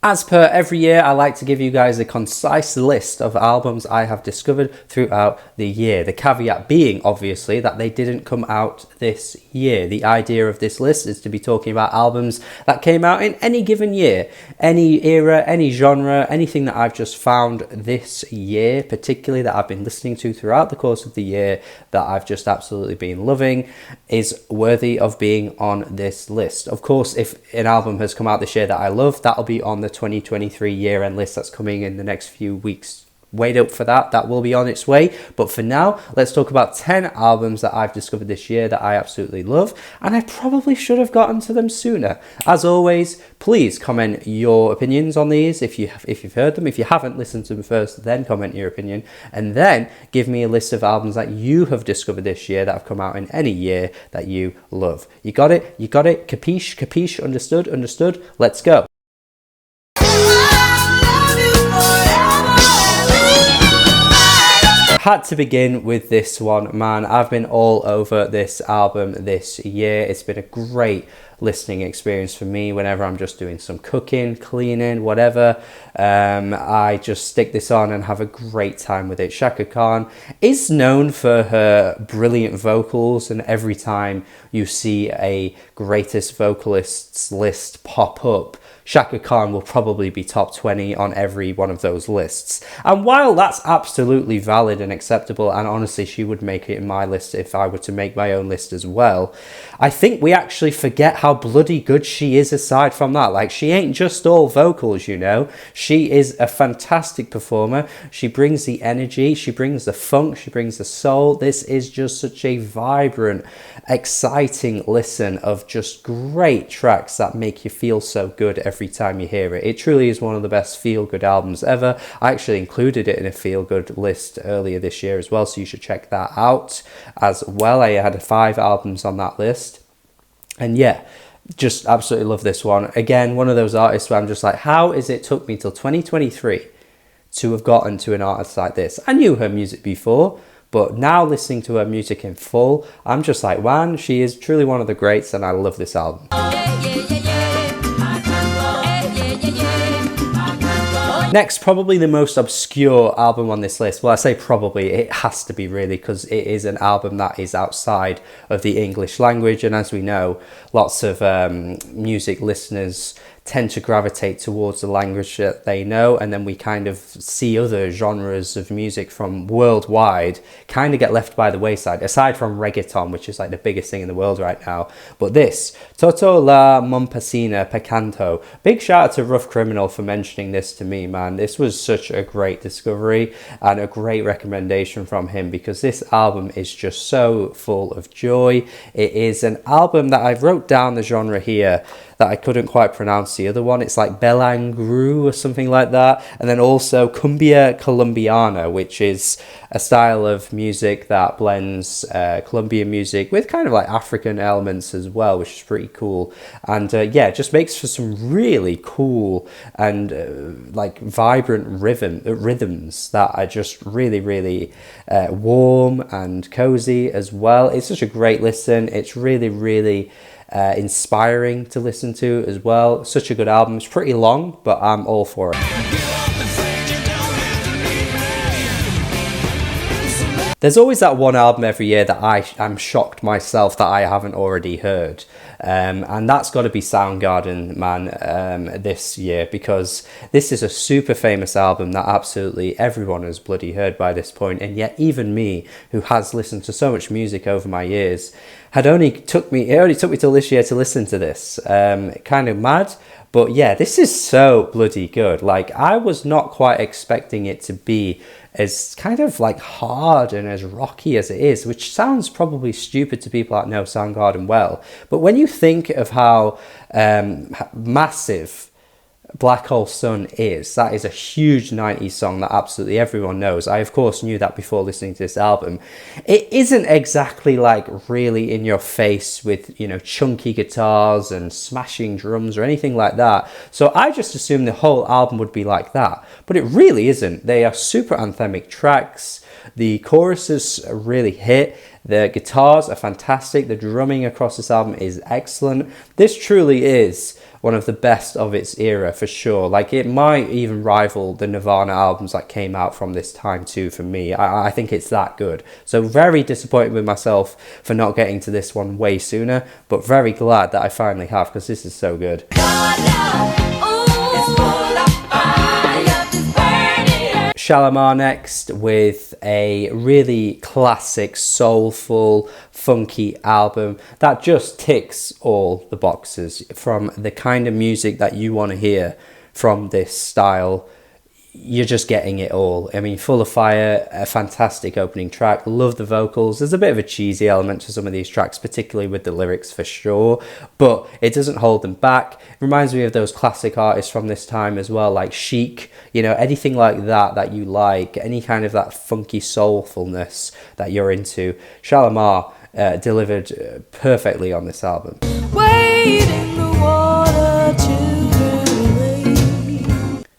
As per every year, I like to give you guys a concise list of albums I have discovered throughout the year. The caveat being, obviously, that they didn't come out this year. The idea of this list is to be talking about albums that came out in any given year, any era, any genre, anything that I've just found this year, particularly that I've been listening to throughout the course of the year, that I've just absolutely been loving, is worthy of being on this list. Of course, if an album has come out this year that I love, that'll be on the 2023 year-end list that's coming in the next few weeks. Wait up for that. That will be on its way. But for now, let's talk about 10 albums that I've discovered this year that I absolutely love, and I probably should have gotten to them sooner. As always, please comment your opinions on these if you've heard them. If you haven't, listened to them first, then comment your opinion, and then give me a list of albums that you have discovered this year that have come out in any year that you love. You got it? You got it? Capiche? Capiche? Understood? Understood? Let's go. Had to begin with this one, man. I've been all over this album this year. It's been a great listening experience for me whenever I'm just doing some cooking, cleaning, whatever. I just stick this on and have a great time with it. Chaka Khan is known for her brilliant vocals, and every time you see a greatest vocalists list pop up, Chaka Khan will probably be top 20 on every one of those lists. And while that's absolutely valid and acceptable, and honestly she would make it in my list if I were to make my own list as well, I think we actually forget how bloody good she is aside from that. Like, she ain't just all vocals, you know. She is a fantastic performer. She brings the energy, she brings the funk, she brings the soul. This is just such a vibrant, exciting listen of just great tracks that make you feel so good every time you hear it. It truly is one of the best feel-good albums ever. I actually included it in a feel-good list earlier this year as well, so you should check that out as well. I had 5 albums on that list, and yeah, just absolutely love this one. Again, one of those artists where I'm just like, how is it took me till 2023 to have gotten to an artist like this? I knew her music before, but now listening to her music in full, I'm just like, man, she is truly one of the greats, and I love this album. Next, probably the most obscure album on this list. Well, I say probably, it has to be really, because it is an album that is outside of the English language, and as we know, lots of music listeners tend to gravitate towards the language that they know, and then we kind of see other genres of music from worldwide kind of get left by the wayside, aside from reggaeton, which is like the biggest thing in the world right now. But this, Toto La Mompasina per Canto, big shout out to Rough Criminal for mentioning this to me, man. This was such a great discovery and a great recommendation from him, because this album is just so full of joy. It is an album that I wrote down the genre here that I couldn't quite pronounce the other one. It's like Belangru or something like that. And then also Cumbia Colombiana, which is a style of music that blends Colombian music with kind of like African elements as well, which is pretty cool. And yeah, it just makes for some really cool and like vibrant rhythms that are just really, really warm and cozy as well. It's such a great listen. It's really, really inspiring to listen to as well. Such a good album. It's pretty long, but I'm all for it. There's always that one album every year that I'm shocked myself that I haven't already heard. And that's got to be Soundgarden, man, this year, because this is a super famous album that absolutely everyone has bloody heard by this point, and yet even me, who has listened to so much music over my years, it only took me till this year to listen to this. Kind of mad, but yeah, this is so bloody good. Like, I was not quite expecting it to be as kind of like hard and as rocky as it is, which sounds probably stupid to people that know Soundgarden well. But when you think of how massive Black Hole Sun is, that is a huge 90s song that absolutely everyone knows. I of course knew that before listening to this album. It isn't exactly like really in your face with, you know, chunky guitars and smashing drums or anything like that, so I just assumed the whole album would be like that, but it really isn't. They are super anthemic tracks. The choruses really hit. The guitars are fantastic. The drumming across this album is excellent. This truly is one of the best of its era for sure. Like, it might even rival the Nirvana albums that came out from this time too for me. I think it's that good. So very disappointed with myself for not getting to this one way sooner, but very glad that I finally have, because this is so good. Shalamar next with a really classic, soulful, funky album that just ticks all the boxes from the kind of music that you want to hear from this style. You're just getting it all. I mean, Full of Fire, a fantastic opening track. Love the vocals. There's a bit of a cheesy element to some of these tracks, particularly with the lyrics for sure, but it doesn't hold them back. It reminds me of those classic artists from this time as well, like Chic, you know, anything like that you like, any kind of that funky soulfulness that you're into. Shalamar delivered perfectly on this album. Waiting the water to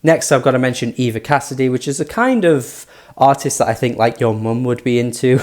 Next, I've got to mention Eva Cassidy, which is a kind of artist that I think like your mum would be into,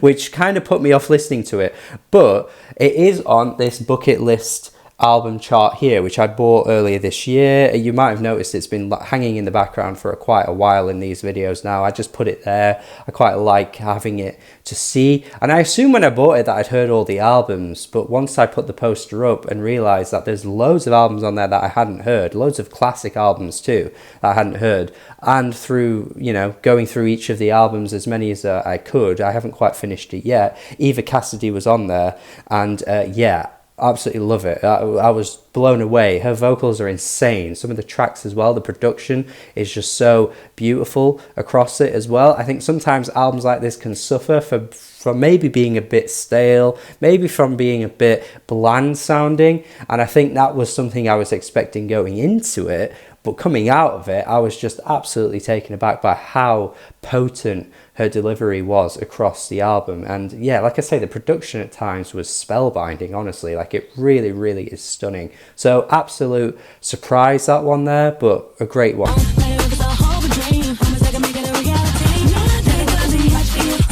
which kind of put me off listening to it. But it is on this bucket list album chart here, which I bought earlier this year. You might have noticed it's been hanging in the background for quite a while in these videos now. I just put it there. I quite like having it to see, and I assumed when I bought it that I'd heard all the albums, but once I put the poster up and realized that there's loads of albums on there that I hadn't heard, loads of classic albums too that I hadn't heard, and through, you know, going through each of the albums, as many as I could, I haven't quite finished it yet, Eva Cassidy was on there, and yeah, absolutely love it. I was blown away. Her vocals are insane. Some of the tracks as well, the production is just so beautiful across it as well. I think sometimes albums like this can suffer from maybe being a bit stale, maybe from being a bit bland sounding, and I think that was something I was expecting going into it, but coming out of it, I was just absolutely taken aback by how potent her delivery was across the album. And yeah, like I say, the production at times was spellbinding, honestly. Like, it really, really is stunning. So absolute surprise, that one there, but a great one.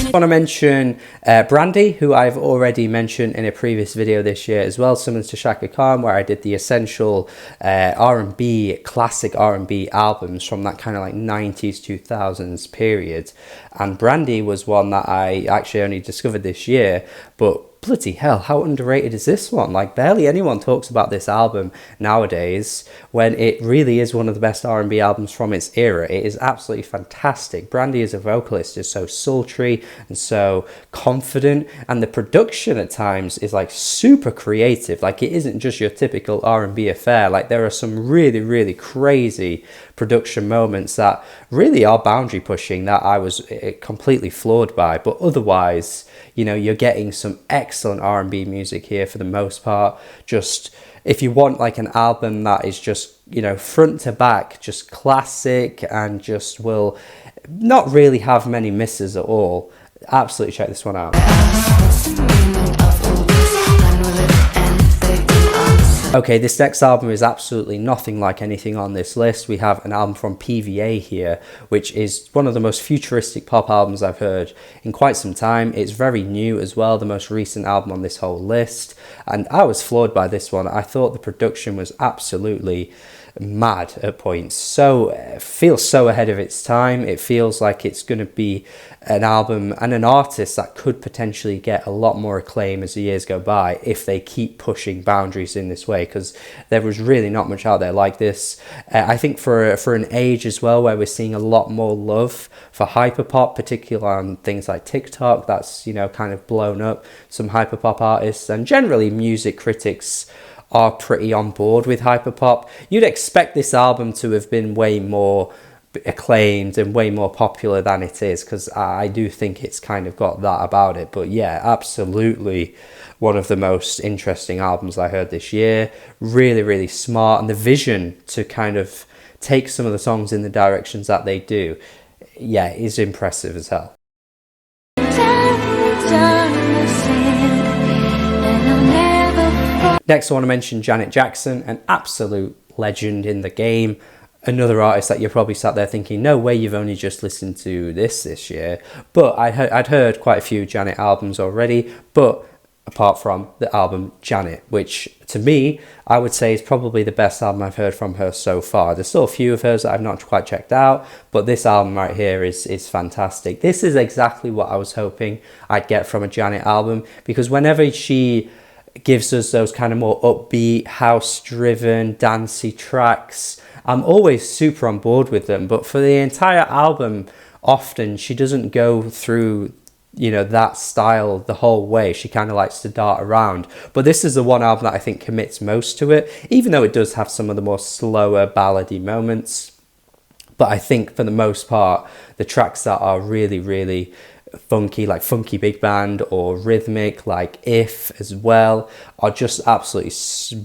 I want to mention Brandy, who I've already mentioned in a previous video this year as well, similar to Chaka Khan, where I did the essential R&B, classic R&B albums from that kind of like 90s, 2000s period. And Brandy was one that I actually only discovered this year, but bloody hell, how underrated is this one? Like, barely anyone talks about this album nowadays, when it really is one of the best R&B albums from its era. It is absolutely fantastic. Brandy as a vocalist is so sultry and so confident, and the production at times is like super creative. Like, it isn't just your typical R&B affair. Like, there are some really, really crazy production moments that really are boundary pushing that I was completely floored by, but otherwise, you know, you're getting some excellent R&B music here for the most part. Just, if you want like an album that is just, you know, front to back, just classic and just will not really have many misses at all, absolutely check this one out. Okay, this next album is absolutely nothing like anything on this list. We have an album from PVA here, which is one of the most futuristic pop albums I've heard in quite some time. It's very new as well, the most recent album on this whole list. And I was floored by this one. I thought the production was absolutely mad at points. So feels so ahead of its time. It feels like it's going to be an album and an artist that could potentially get a lot more acclaim as the years go by if they keep pushing boundaries in this way, because there was really not much out there like this. I think for an age as well where we're seeing a lot more love for hyperpop, particularly on things like TikTok, that's, you know, kind of blown up some hyperpop artists, and generally music critics are pretty on board with hyperpop. You'd expect this album to have been way more acclaimed and way more popular than it is, because I do think it's kind of got that about it. But yeah, absolutely one of the most interesting albums I heard this year. Really, really smart, and the vision to kind of take some of the songs in the directions that they do, yeah, is impressive as hell. Next, I want to mention Janet Jackson, an absolute legend in the game. Another artist that you're probably sat there thinking, no way you've only just listened to this year. But I'd heard quite a few Janet albums already, but apart from the album Janet, which to me, I would say is probably the best album I've heard from her so far. There's still a few of hers that I've not quite checked out, but this album right here is fantastic. This is exactly what I was hoping I'd get from a Janet album, because whenever she gives us those kind of more upbeat, house-driven, dancey tracks, I'm always super on board with them. But for the entire album, often she doesn't go through, you know, that style the whole way. She kind of likes to dart around. But this is the one album that I think commits most to it, even though it does have some of the more slower ballady moments. But I think for the most part, the tracks that are really, really funky, like Funky Big Band, or rhythmic, like If as well, are just absolutely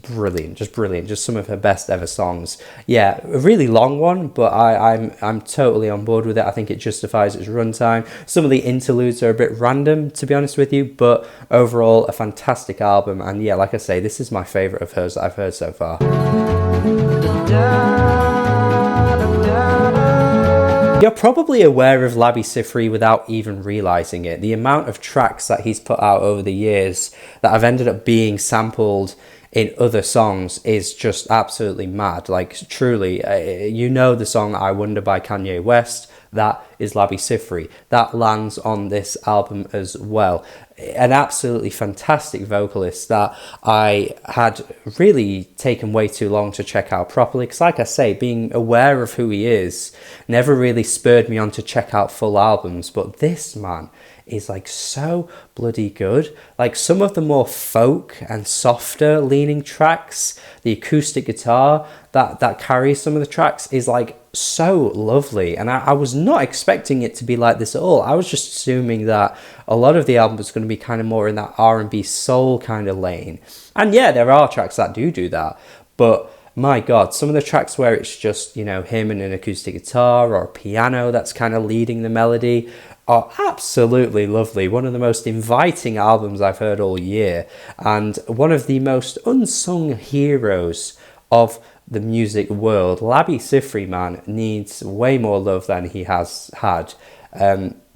brilliant, just some of her best ever songs. Yeah, a really long one, but I'm totally on board with it. I think it justifies its runtime. Some of the interludes are a bit random, to be honest with you, but overall a fantastic album. And yeah, like I say, this is my favorite of hers that I've heard so far. You're probably aware of Labi Siffre without even realising it. The amount of tracks that he's put out over the years that have ended up being sampled in other songs is just absolutely mad. Like, truly, you know the song I Wonder by Kanye West, that is Labi Siffre. That lands on this album as well. An absolutely fantastic vocalist that I had really taken way too long to check out properly, because like I say, being aware of who he is never really spurred me on to check out full albums. But this man is like so bloody good. Like, some of the more folk and softer leaning tracks, the acoustic guitar that carries some of the tracks is like so lovely, and I was not expecting it to be like this at all. I was just assuming that a lot of the album was going to be kind of more in that R&B soul kind of lane, and yeah, there are tracks that do that, but my god, some of the tracks where it's just, you know, him and an acoustic guitar or a piano that's kind of leading the melody are absolutely lovely. One of the most inviting albums I've heard all year, and one of the most unsung heroes of the music world. Labi Siffre, man, needs way more love than he has had.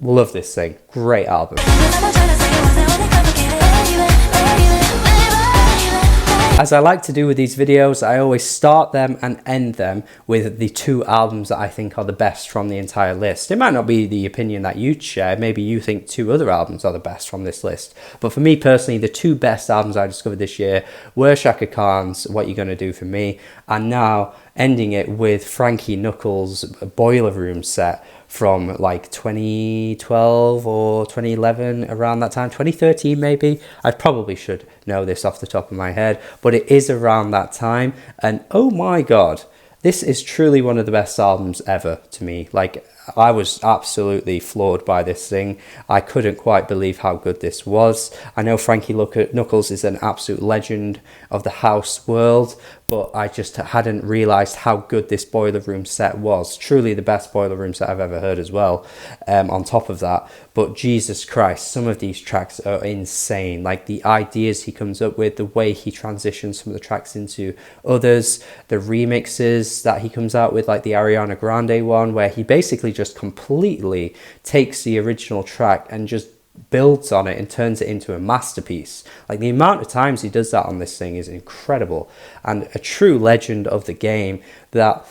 Love this thing. Great album. As I like to do with these videos, I always start them and end them with the two albums that I think are the best from the entire list. It might not be the opinion that you'd share. Maybe you think two other albums are the best from this list. But for me personally, the two best albums I discovered this year were Chaka Khan's What You Gonna Do For Me, and now ending it with Frankie Knuckles' Boiler Room set from like 2012 or 2011, around that time, 2013 maybe. I probably should know this off the top of my head, but it is around that time, and oh my god, this is truly one of the best albums ever to me. Like, I was absolutely floored by this thing. I couldn't quite believe how good this was. I know Frankie Knuckles is an absolute legend of the house world, but I just hadn't realised how good this Boiler Room set was. Truly the best Boiler Room set I've ever heard as well, on top of that. But Jesus Christ, some of these tracks are insane. Like, the ideas he comes up with, the way he transitions some of the tracks into others, the remixes that he comes out with, like the Ariana Grande one, where he basically just completely takes the original track and just builds on it and turns it into a masterpiece. Like, the amount of times he does that on this thing is incredible, and a true legend of the game that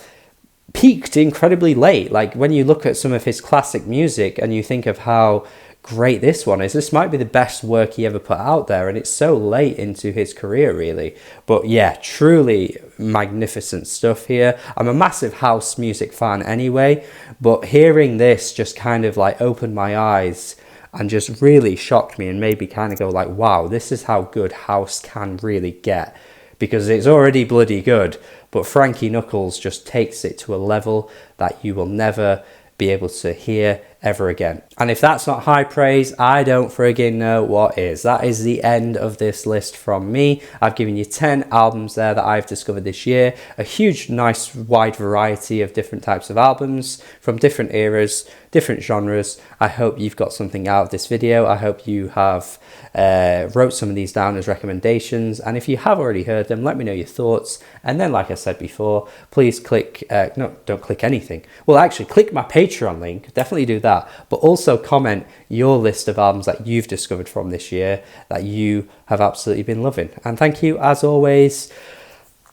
peaked incredibly late. Like, when you look at some of his classic music and you think of how great this one is, this might be the best work he ever put out there, and it's so late into his career really. But yeah, truly magnificent stuff here. I'm a massive house music fan anyway, but hearing this just kind of like opened my eyes and just really shocked me and made me kind of go like, wow, this is how good house can really get, because it's already bloody good, but Frankie Knuckles just takes it to a level that you will never be able to hear ever again. And if that's not high praise, I don't friggin' know what is. That is the end of this list from me. I've given you 10 albums there that I've discovered this year. A huge, nice, wide variety of different types of albums from different eras, different genres. I hope you've got something out of this video. I hope you have wrote some of these down as recommendations. And if you have already heard them, let me know your thoughts. And then, like I said before, please click, no, don't click anything. Well, actually, click my Patreon link. Definitely do that. that. But also comment your list of albums that you've discovered from this year that you have absolutely been loving. And thank you as always.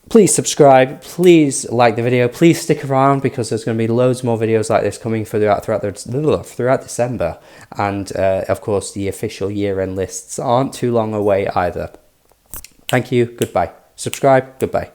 Please subscribe, please like the video, please stick around because there's going to be loads more videos like this coming throughout December. And of course the official year-end lists aren't too long away either. Thank you, goodbye. Subscribe, goodbye.